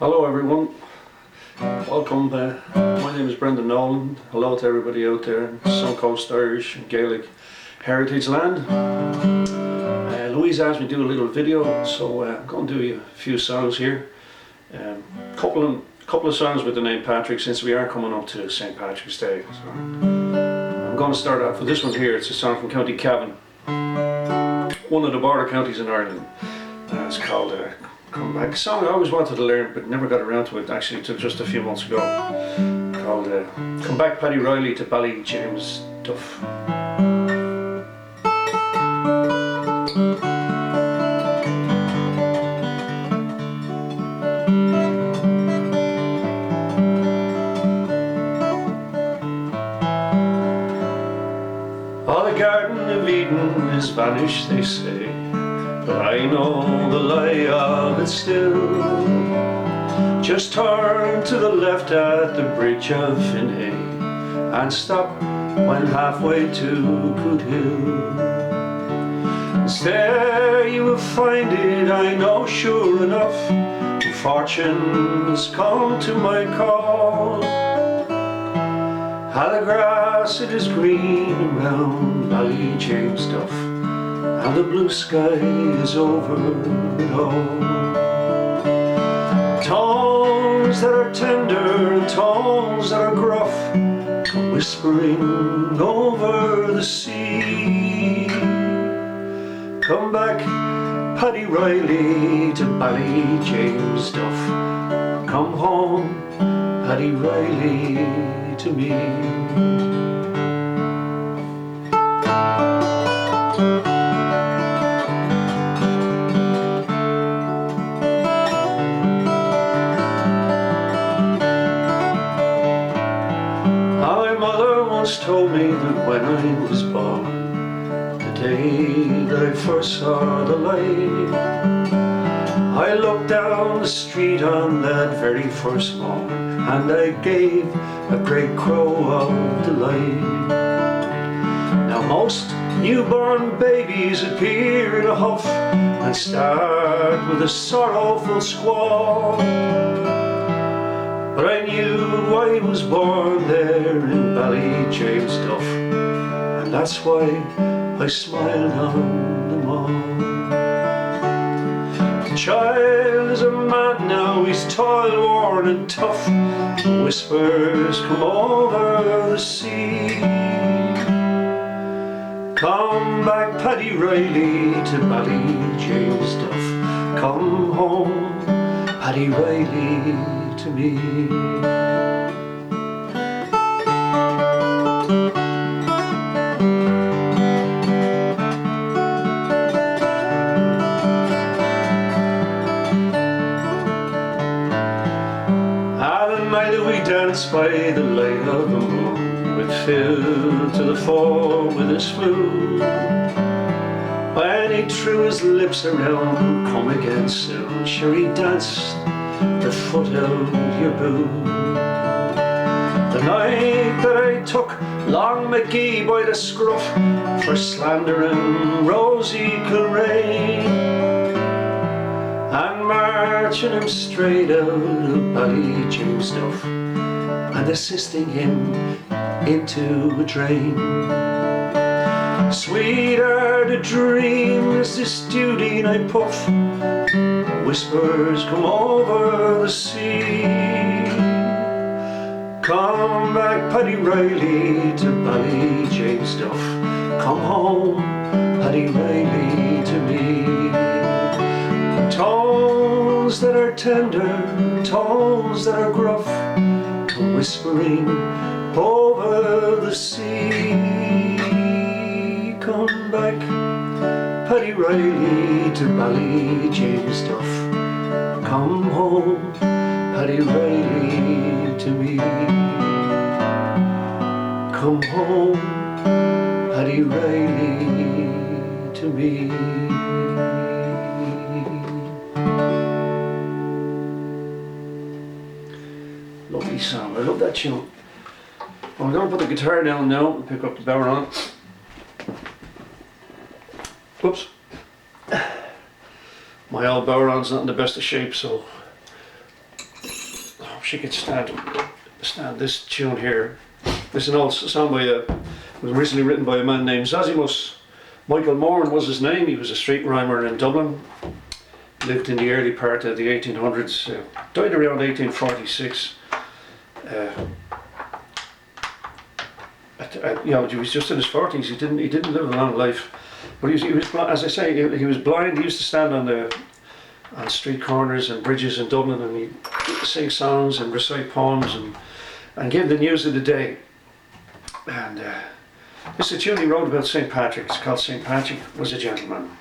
Hello everyone, welcome. My name is Brendan Nolan. Hello to everybody out there in Suncoast, Irish and Gaelic heritage land. Louise asked me to do a little video, so I'm going to do a few songs here. Couple of songs with the name Patrick, since we are coming up to St. Patrick's Day. So I'm going to start off with this one here. It's a song from County Cavan, one of the border counties in Ireland. It's called Come Back. A song I always wanted to learn but never got around to it, actually until just a few months ago. Called Come Back Paddy Riley to Bally James Duff. All the Garden of Eden is vanished, they say, but I know the lie of it still. Just turn to the left at the bridge of Finhay and stop when halfway to Good Hill. There you will find it, I know sure enough. Fortune has come to my call. How the grass it is green around Bally James Duff, and the blue sky is over it all. Tones that are tender and tones that are gruff come whispering over the sea. Come back, Paddy Riley, to Bally James Duff. Come home, Paddy Riley, to me. Told me that when I was born, the day that I first saw the light, I looked down the street on that very first morn, and I gave a great crow of delight. Now most newborn babies appear in a huff and start with a sorrowful squall, but I knew I was born there in Bally James Duff, and that's why I smiled on them all. The child is a man now, he's toil worn and tough. The whispers come over the sea. Come back, Paddy Riley, to Bally James Duff. Come home, Paddy Riley, to me. We danced by the light of the moon, with Phil to the fore with his flute. When he threw his lips around, come again soon, sure he danced the foot out your boot. The night that I took Long McGee by the scruff for slandering Rosie Kilrain and marching him straight out of Bally James Duff and assisting him into a drain. Sweet are the dreams this duty I puff, whispers come over the sea. Come back, Paddy Riley, to Bally James Duff. Come home, Paddy Riley, to me. Tones that are tender, tones that are gruff, come whispering over the sea. Come back, Paddy Riley, to Bally James Duff. Come home, Paddy Riley, to me. Come home, Paddy Riley, to me. Lovely song, I love that tune. I'm going to put the guitar down now and pick up the bodhrán. Whoops. My old bodhrán's not in the best of shape, so she could stand this tune here. This is an old song by it was originally written by a man named Zosimus. Michael Moran was his name. He was a street rhymer in Dublin. Lived in the early part of the 1800s. Died around 1846. He was just in his 40s. He didn't live a long life. But he was as I say, he was blind. He used to stand on street corners and bridges in Dublin, and he'd sing songs and recite poems and give the news of the day. And this is a tune he wrote about St. Patrick. It's called St. Patrick Was a Gentleman.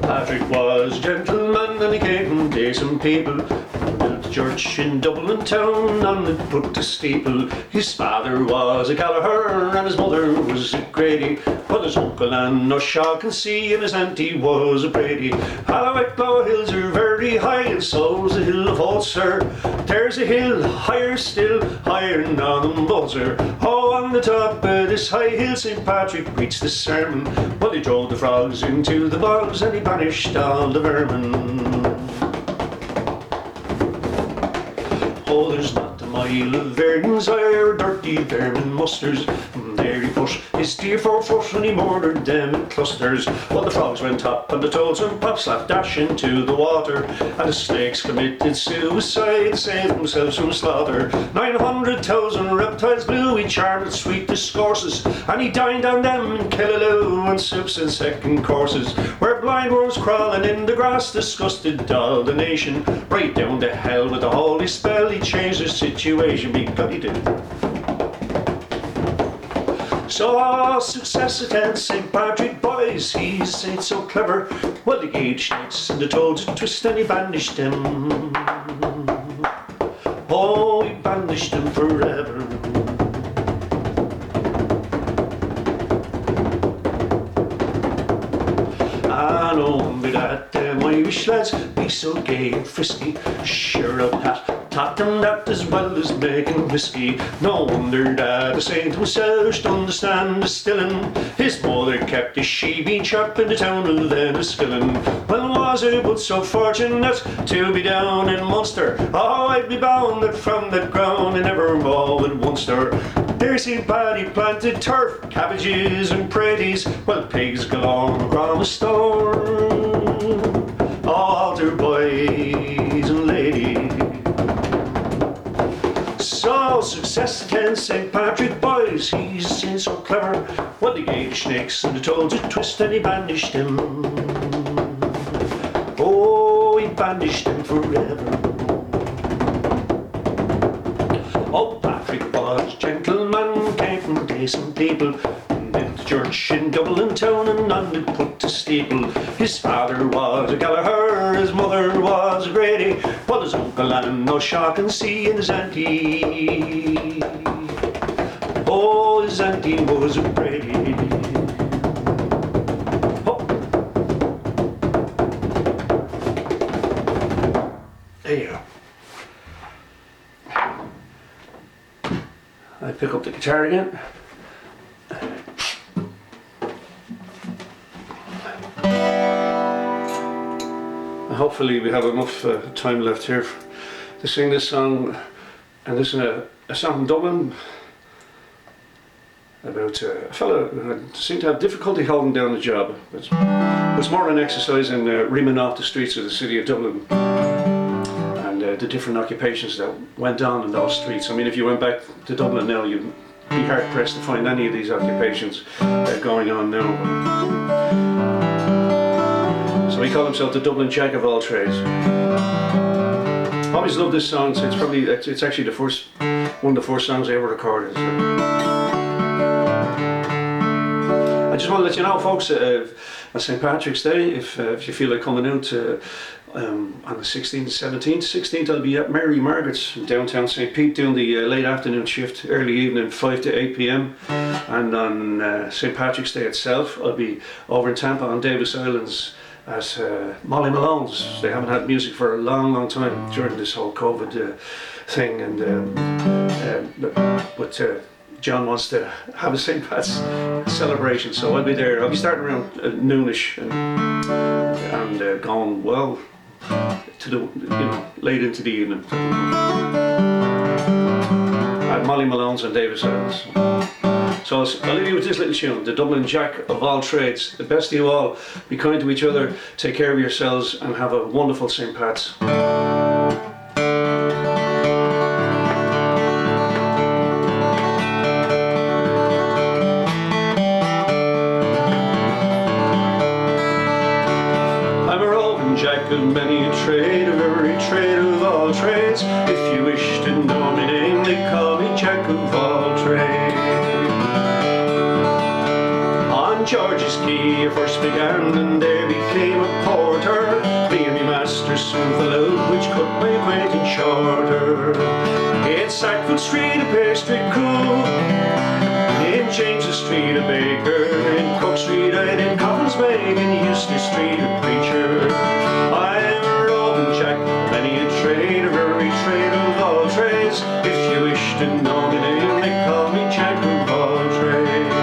Patrick was a gentleman and he came from decent people. Built a church in Dublin town and it put a steeple. His father was a Gallagher and his mother was a Grady. But his uncle and Ushaw can see and his auntie was a Brady. Hallowwicklow hills are very high and so's the hill of Ulster. There's a hill higher still, higher than on Buzzer. Oh, on the top of this high hill St. Patrick preached the sermon. Well, he drove the frogs into the bogs and he banished all the vermin. Oh, there's not a mile of verdens or dirty vermin musters. There he put his deer 4 foot and he murdered them in clusters. Well, the frogs went up and the toads and pups laughed dash into the water. And the snakes committed suicide to save themselves from slaughter. 900,000 reptiles blew each arm with sweet discourses. And he dined on them in Killaloe and soups and second courses. Where blind worms crawling in the grass disgusted all the nation. Right down to hell with a holy spell he changed the situation because he did. So success attends St. Patrick, boys, he's ain't so clever. Well, he gave snakes and the toads a twist and he banished them. Oh, he banished them forever. I know me that them Irish lads be so gay and frisky. Sure of that, taught them that as well as making whiskey. No wonder that the saint himself to understand distilling. His mother kept his sheep shop in the town of Enniskillen. Well, was it but so fortunate to be down in Munster? Oh, I'd be bound that from that ground I never more would Munster. There St. Paddy planted turf, cabbages and praties. Well, pigs galore ground a storm. All their boys and ladies. So success attends St. Patrick, boys, he's ain't so clever. Well, he gave snakes and the toads a twist and he banished them. Oh, he banished them forever. Oh, Patrick was a gentleman, came from decent people. Built a church in Dublin town and on it put a steeple. His father was a Gallagher, his mother was a Grady. But his uncle and Ushaw can see and his auntie. Oh, his auntie was a Brady. Oh. There you go. I pick up the guitar again. Hopefully we have enough time left here to sing this song. And this is a song from Dublin about a fellow who seemed to have difficulty holding down a job. It was more an exercise in reaming off the streets of the city of Dublin and the different occupations that went on in those streets. I mean, if you went back to Dublin now, you'd be hard pressed to find any of these occupations going on now. So he called himself the Dublin Jack of all trades. I always loved this song. So it's actually one of the first songs I ever recorded. So. I just want to let you know, folks, on St. Patrick's Day, if you feel like coming out on the 16th, 17th, 16th, I'll be at Mary Margaret's in downtown St. Pete doing the late afternoon shift, early evening, 5 to 8 p.m. And on St. Patrick's Day itself, I'll be over in Tampa on Davis Islands at Molly Malone's. They haven't had music for a long time during this whole COVID thing, and but John wants to have a St. Pat's celebration, so I'll be there. I'll be starting around noonish and going well to the late into the evening at Molly Malone's and Davis Islands. So I'll leave you with this little tune, the Dublin Jack of all trades. The best of you all, be kind to each other, take care of yourselves, and have a wonderful St. Pat's. I'm a roving Jack of many a trade, of every trade of all trades. If you wish to know my name, they call me Jack of all trades. George's Key I first began, and there became a porter. Me and my master soon fell out, which cut my acquaintance shorter. In Sackville Street a pastry cook, in James's Street a baker, in Cook Street I did coffins make, in Eustace Street a preacher. I'm a roving Jack, many a trade, of every trade of all trades. If you wish to know my name, they call me Jack of all trades.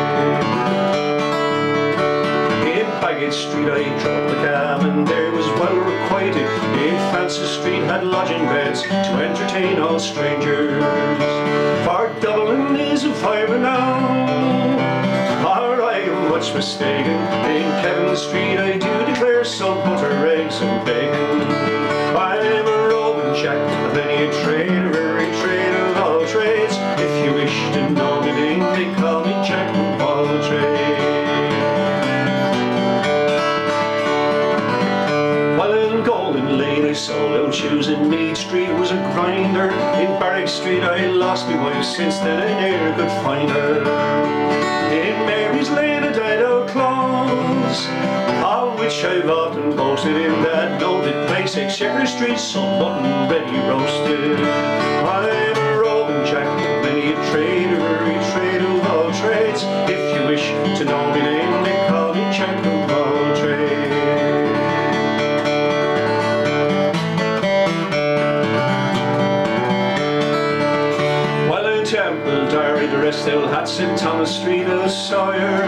Baggage Street I dropped the cab, and there was well requited. In Francis Street had lodging beds to entertain all strangers. For Dublin is a fire renown, or I am much mistaken. In Kevin Street I do declare some butter, eggs and bacon. I'm a roving Jack of many a trade, of every trade of all trades. If you wish to know my name, they call me Jack of all trades. I sold out shoes in Mead Street, was a grinder. In Barrack Street I lost my wife, since then I ne'er could find her. In Mary's Lane I dyed out clothes, of which I've often boasted. In that noted place, Exchequer Street, some mutton ready roasted. I'm a roving Jack, many a trade, of every trade of all trades. If you wish to know my name, they call me Jack of all trades. Temple, Derry, the rest still had St. Thomas Street a sawyer.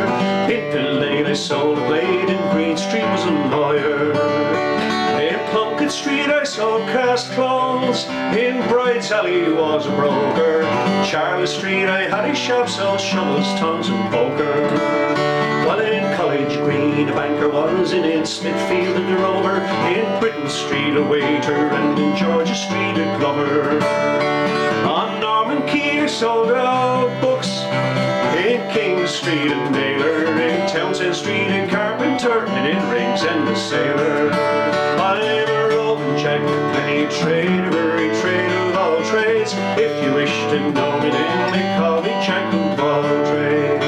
In Pill Lane I sold a blade, in Green Street was a lawyer. In Plunkett Street I sold cast clothes, in Bride's Alley was a broker. Charles Street I had a shop, sold shovels, tongs and poker. While in College Green a banker was, in Smithfield a drover. In Britain Street a waiter, and in Georgia Street a glover. On Norman Quay I sold out books, in King Street a nailer, in Townsend Street a carpenter, and in Ringsend a sailor. I'm a roving Jack, many a trade, of every trade of all trades. If you wish to know my name, they call me Jack of all trades.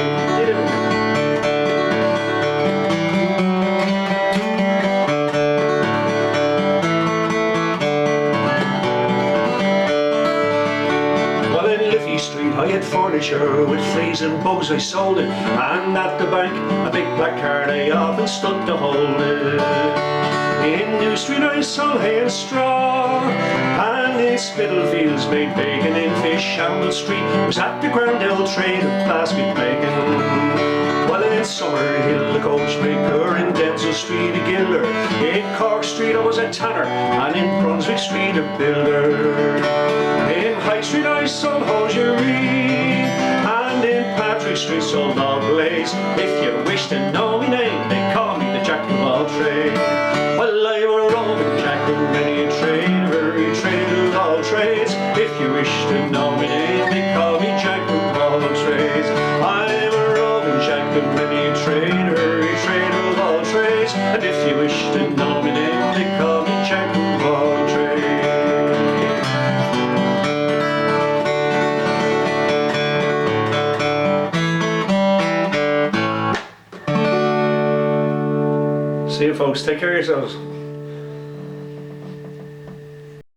I had furniture with fleas and bugs, I sold it, and at the bank a big black card I often stood to hold it. In New Street I sold hay and straw, and in Spitalfields made bacon. In Fishamble Street was at the Grand Old Trade of basket making. While in Summerhill a coachmaker, in Denzil Street a gilder. In Cork Street I was a tanner, and in Brunswick Street a builder. In High Street I sold hosiery, and in Patrick Street sold all blades. If you wish to know my name, they call me the Jack of all trades. Well, I'm a roving Jack of many a trade, of every trade of all trades. If you wish to know my name, they call me Jack of all trades. I'm a roving Jack of many a trade, of every trade of all trades. And if you wish to know my name, they call me Jack of all trades. See you folks, take care of yourselves.